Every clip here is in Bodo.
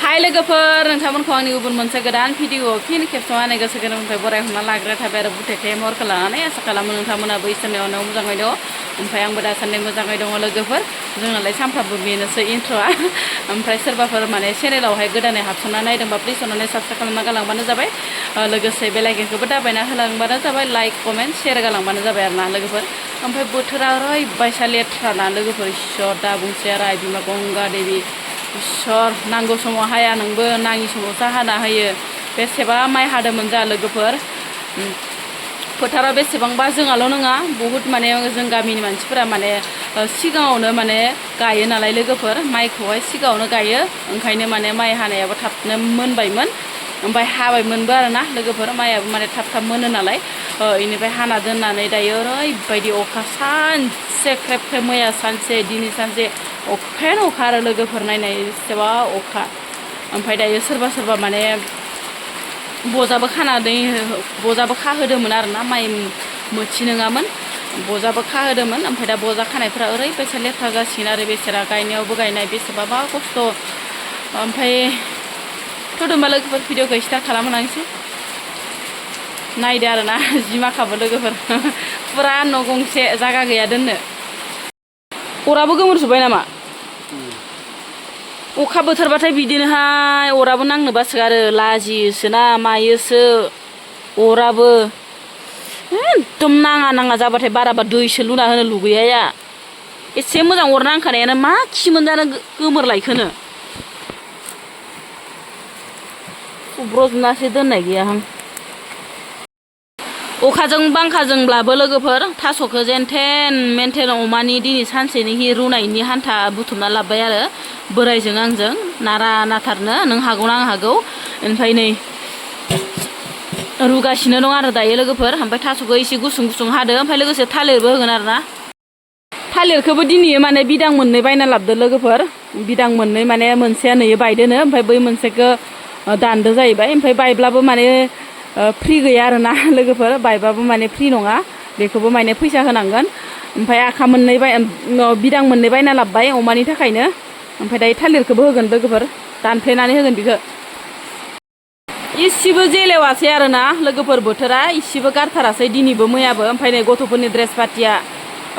हाय लोगोफोर नोंथांमोनखौ आंनि गुबुन मोनसे गोदान भिडिअ फिन खेबस'नानै गोसो गोरबोनिफ्राय बरायहरना लाग्रा थाबाय आरो बुथेखे महरखौ लानानै आसा खालामो नोंथांमोनाबो इसोरनि अननायाव मोजाङै दङ ओमफ्राय आंबो दासान्दि मोजाङै दङ लोगोफोर जोंनालाय सानफ्रामबो बेनोसै इन्ट्र'आ ओमफ्राय सोरबाफोर माने चेनेलावहाय गोदानै हाबसनना नायदोंबा प्लिज अननानै साबस्क्राइब खालामना गालांबानो जाबाय लोगोसे बेल आइकनखौबो दाबायना होलांबानो जाबाय लाइक कमेन्ट शेयार गालांबानो जाबाय आरो ना लोगोफोर ओमफ्राय बोथोरा ओरैबायसा लेथ्रा ना लोगोफोर इसोर दा बुंसै आरो आइ बिमा गंगा देबि इसोर नांगौ समाव हाया नोंबो नाङि समावसो हाना होयो बेसेबा माइ हादोंमोन जा लोगोफोर फोथाराव बेसेबांबा जोंहाल' नङा बहुद माने जों गामिनि मानसिफोरा माने सिगाङावनो माने गायो नालाय लोगोफोर माइखौहाय सिगाङावनो गायो ओंखायनो माने माइ हानायाबो थाबनो मोनबायमोन ओमफ्राय हाबायमोनबो आरो ना लोगोफोर माइयाबो माने थाब थाब मोनो नालाय बेनिफ्राय हाना दोननानै दायो ओरैबायदि अखा सानसे ख्रेब ख्रेब मैया सानसे दिनै सानसे अखायानो अखा आरो लोगोफोर नायनाय एसेबा अखा ओमफ्राय दायो सोरबा सोरबा माने बजाबो खाहोदोंमोन आरो ना माइ मोथि नङामोन बजाबो खाहोदोंमोन ओमफ्राय दा बजा खानायफ्रा ओरैबायसा लेथ्रा जासिगोन आरो बेसेरा गायनायावबो गायनाय बेसेबाबा खस्थ' ओमफ्राय थ'दोंबा लोगोफोर भिडिअखौ स्टार्ट खालामहोलांसै नायदो आरो ना जि माखाबो लोगोफोर फुरा न' गंसे जागा गैया दोननो अराबो गोमोरजोब्बाय नामा अखा बोथोरबाथाय बिदिनोहाय अराबो नांनो बासोगारो लाजियोसोना मायोसो अराबो एकदम नाङा जाबाथाय बाराबा दैसो लुना होनो लुगैया एसे मोजां अर नांखानायानो मा खि मोनजानो गोमोरलायखोनो ब्रजनासो दोननाय गैयाहां अखाजों बांखाजोंब्लाबो लोगोफोर थास'खौ जेनथेन मेनथेन अमानि दिनै सानसेनि रुनायनि हान्था बुथुमना लाबोबाय आरो बोरायजों आंजों नारा नाथारनो नों हागौना आं हागौ ओमफ्राय नै रुगासिनो दं आरो दायो लोगोफोर ओमफ्राय थास'खौ एसे गुसुं गुसुं हादो ओमफ्राय लोगोसे थालिरबो होगोन आरो ना थालिरखौबो दिनै माने बिदां मोननै बायना लाबोदो लोगोफोर बिदां मोननै माने मोनसेया नैयो बायदोनो ओमफ्राय बै मोनसेखौ दानदो जाहैबाय ओमफ्राय बायब्लाबो माने फ्रि गैया आरो ना लोगोफोर बायबाबो माने फ्रि नङा बेखौबो माने फैसा होनांगोन ओमफ्राय आखा मोननै बिदां मोननै बायना लाबोबाय अमानि थाखायनो ओमफ्राय दायो थालिरखौबो होगोन लोगोफोर दानफ्लेनानै होगोन बेखौ इसेबो जेलेवासै आरो ना लोगोफोर बोथोरा इसेबो गारथारासै दिनैबो मैयाबो ओमफ्राय नै गथ'फोरनि ड्रेस पार्टिया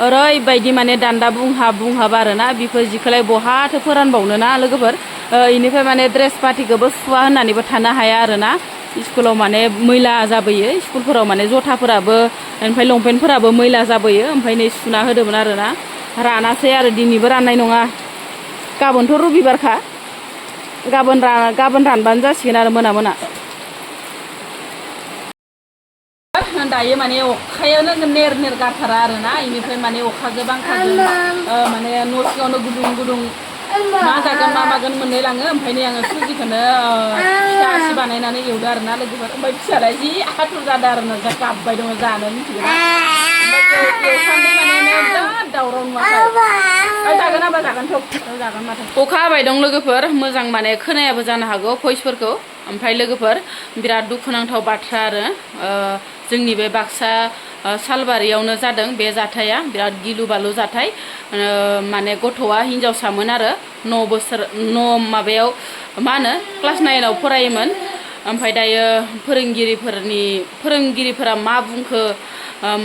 ओरैबायदि माने दान्दा बुंहाब आरो ना बेफोर जिखौलाय बहाथो फोरानबावनो ना लोगोफोर बेनिफ्राय माने ड्रेस पार्टिखौबो सुवा होननानैबो थानो हाया आरो ना स्कुलाव माने मैला जाबोयो स्कुलफोराव माने जथाफोराबो ओमफ्राय लंपेन्टफोराबो मैला जाबोयो ओमफ्राय नै सुना होदोंमोन आरो ना रानासै आरो दिनैबो राननाय नङा गाबोनथ' रबिबारखा गाबोन रानबानो जासिगोन आरो मोना दायो माने अखायानो नेर गारथारा आरो ना बेनिफ्राय माने अखाजों बांखाजों माने न' सिङावनो गुदुं मा जागोन मा मागोन मोनलाय लाङो ओमफ्राय नै आङो सुजिखौनो फिथा आसि बानायनानै एवदो आरो ना लोगोफोर ओमफ्राय फिसालाय जि आथुर जादों आरो ना गाबबाय दङ जानो मिथिगोन दावराव नुवाखै जागोन आबा जागोन माथो अखा हाबाय दं लोगोफोर मोजां माने खोनायाबो जानो हागौ भइसफोरखौ ओमफ्राय लोगोफोर बिराद दुखुनांथाव बाथ्रा आरो जोंनि बे बाक्सा सालबारियावनो जादों बे जाथाया बिराद गिलु बालु जाथाय माने गथ'आ हिनजावसामोन आरो 9 बोसोर माबायाव मा होनो क्लास 9आव फरायोमोन ओमफ्राय दायो फोरोंगिरिफोरा मा बुंखो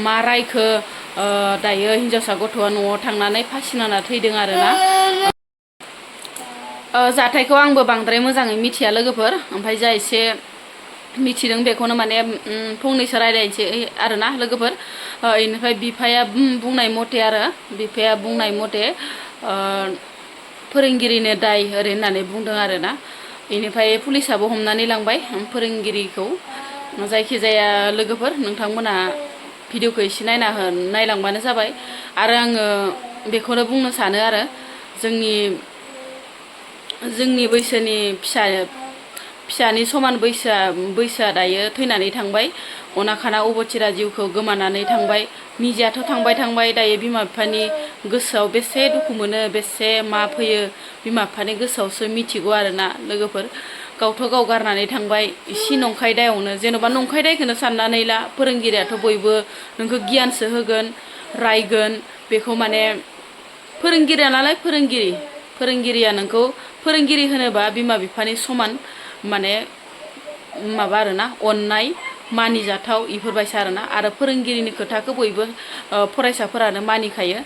मा रायखो दायो हिनजावसा गथ'आ न'आव थांनानै फासि नांना थैदों आरो ना जाथायखौ आंबो बांद्राय मोजाङै मिथिया लोगोफोर ओमफ्राय जा एसे मिथिदों बेखौनो माने फंनैसो रायलायनोसै आरो ना लोगोफोर बेनिफ्राय बिफाया बुंनाय मथे फोरोंगिरिनो दाय ओरै होननानै बुंदों आरो ना बेनिफ्राय पुलिसाबो हमनानै लांबाय फोरोंगिरिखौ जायखिजाया लोगोफोर नोंथांमोना भिडिअखौ एसे नायलांबानो जाबाय आरो आङो बेखौनो बुंनो सानो आरो जोंनि बैसोनि फिसानि समान बैसोआ दायो थैनानै थांबाय अनाखाना अबथिरा जिउखौ गोमानानै थांबाय मिजियाथ' थांबाय दायो बिमा बिफानि गोसोआव बेसे दुखु मोनो बेसे मा फैयो बिमा बिफानि गोसोआवसो मिथिगौ आरो ना लोगोफोर गावथ' गाव गारनानै थांबाय इसे नंखाय दायावनो जेन'बा नंखाय दायखौनो साननानै ला फोरोंगिरियाथ' बयबो नोंखौ गियानसो होगोन रायगोन बेखौ माने फोरोंगिरिया नालाय फोरोंगिरिया नोंखौ फोरोंगिरि होनोबा बिमा बिफानि समान माने माबा आरोना अननाय मानिजाथाव इफोरबायसा आरोना आरो फोरोंगिरिनि खोथाखौ बयबो फरायसाफोरानो मानिखायो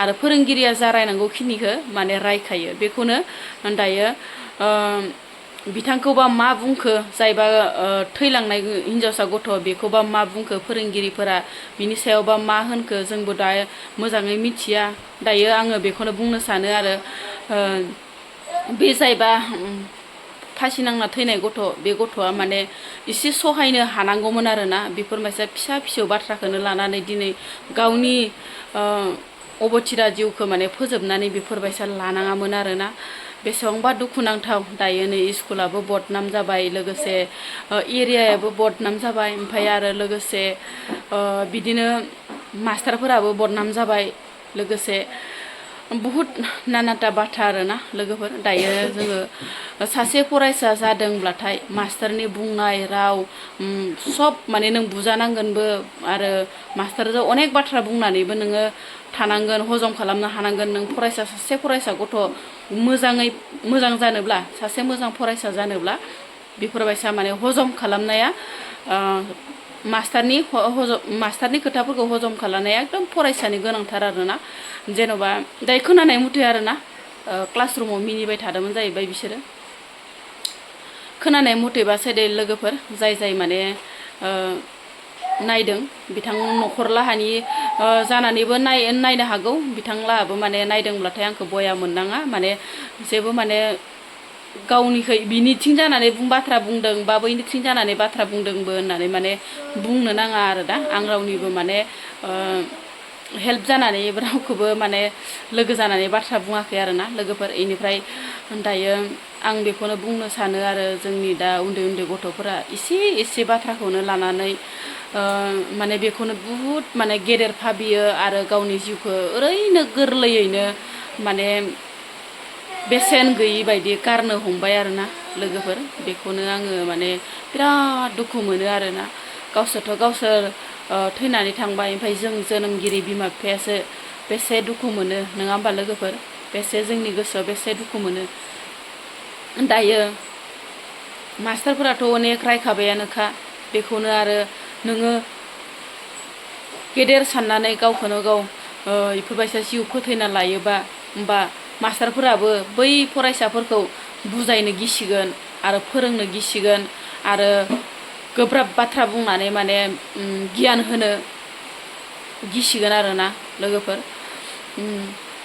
आरो फोरोंगिरिया जा रायनांगौ खिनिखौ माने रायखायो बेखौनो दायो बिथांखौबा मा बुंखो जायबा थैलांनाय हिनजावसा गथ' बेखौबा मा बुंखो फोरोंगिरिफोरा बिनि सायावबा मा होनखो जोंबो दा मोजाङै मिथिया दायो आङो बेखौनो बुंनो सानो आरो बे जायबा फासि नांना थैनाय गथ' बे गथ'आ माने एसे सहायनो हानांगौमोन आरोना बेफोरबायसा फिसा फिसौ बाथ्राखौनो लानानै दिनै गावनि अबथिरा जिउखौ माने फोजोबनानै बेफोरबायसा लानाङामोन आरोना बेसेबांबा दुखुनांथाव दायो नै स्कुलाबो बदनाम जाबाय लोगोसे एरियायाबो बदनाम जाबाय ओमफ्राय आरो लोगोसे बिदिनो मास्टारफोराबो बदनाम जाबाय लोगोसे बहुद नानाथा बाथ्रा आरोना लोगोफोर दायो जोङो सासे फरायसा जादोंब्लाथाय मास्टारनि बुंनाय राव सब माने नों बुजानांगोनबो आरो मास्टारजों अनेक बाथ्रा बुंनानैबो नोङो थानांगोन हजम खालामनो हानांगोन नों सासे फरायसा गथ' मोजां जानोब्ला सासे मोजां फरायसा जानोब्ला बेफोरबायसा माने हजम खालामनाया मास्टारनि खोथाफोरखौ हजम खालामनाया एकदम फरायसानि गोनांथार आरोना जेन'बा दायो खोनानाय मथे आरोना क्लास रुमाव मिनिबाय थादोंमोन जाहैबाय बिसोरो खोनानाय मथेबासो दे लोगोफोर जाय माने नायदों बिथां न'खरलाहानि जानानैबो नायनो हागौ बिथांलाहाबो माने नायदोंब्लाथाय आंखौ बया मोननाङा माने जेबो माने गावनिखै बिनिथिं जानानै बाथ्रा बुंदों बा बैनिथिं जानानै बाथ्रा बुंदोंबो होननानै माने बुंनो नाङा आरो दा आं रावनिबो माने हेल्प जानानै रावखौबो माने लोगो जानानै बाथ्रा बुङाखै आरोना लोगोफोर इनिफ्राय दायो आं बेखौनो बुंनो सानो आरो जोंनि दा उन्दै गथ'फोरा एसे बाथ्राखौनो लानानै माने बेखौनो बुहुद माने गेदेर भाबियो आरो गावनि जिउखौ ओरैनो गोरलैयैनो माने बेसेन गैयि बायदि गारनो हमबाय आरोना लोगोफोर बेखौनो आङो माने बिराद दुखु मोनो आरोना गावसोर थैनानै थांबाय ओमफ्राय जों जोनोमगिरि बिमा बिफायासो बेसे दुखु मोनो नङा होमबा लोगोफोर बेसे जोंनि गोसोआव बेसे दुखु मोनो दायो मास्टारफोराथ' अनेक रायखाबायानोखा बेखौनो आरो नोङो गेदेर साननानै गावखौनो गाव बेफोरबायसा जिउ फोथैना लायोबा होमबा मास्टारफोराबो बै फरायसाफोरखौ बुजायनो गिसिगोन आरो फोरोंनो गिसिगोन आरो गोब्राब बाथ्रा बुंनानै माने गियान होनो गिसिगोन आरोना लोगोफोर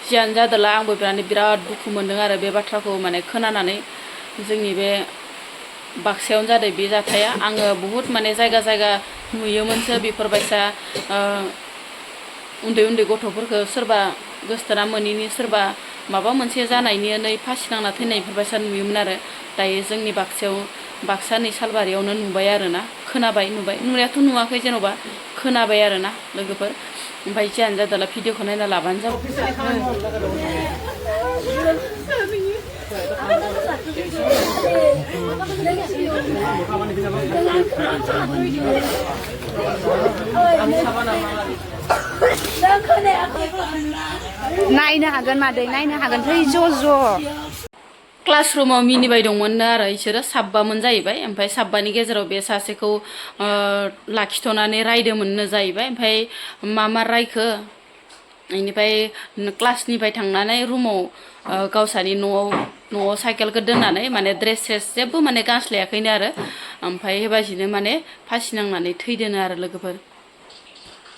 जियानो जादोला आंबो बिराद दुखु मोनदों आरो बे बाथ्राखौ माने खोनानानै जोंनि बे बाक्सायावनो जादों बे जाथाया आङो बहुद माने जायगा नुयोमोनसो बेफोरबायसा उन्दै गथ'फोरखौ सोरबा गोसथोना मोनैनि सोरबा माबा मोनसे जानायनि फासि नांना थैनाय बेफोरबायसा नुयोमोन आरो दायो जोंनि बाक्सा नै सालबारियावनो नुबाय आरोना खोनाबाय नुनायाथ' नुवाखै जेन'बा खोनाबाय आरोना लोगोफोर ओमफ्राय जियानो जादोला भिडिअखौ नायना लाबानो जाबाय नायनो हागोन मादै नायनो हागोन फै ज' क्लास रुमाव मिनिबाय दंमोननो आरो बिसोरो साबबामोन जाहैबाय ओमफ्राय साबबानि गेजेराव बे सासेखौ लाखिथ'नानै रायदोंमोननो जाहैबाय ओमफ्राय मा रायखो बेनिफ्राय क्लासनिफ्राय थांनानै रुमाव गावसानि न'आव साइकेलखौ दोननानै माने ड्रेस जेबो माने गानस्लायाखैनो आरो ओमफ्राय बेबायदिनो माने फासि नांनानै थैदोनो आरो लोगोफोर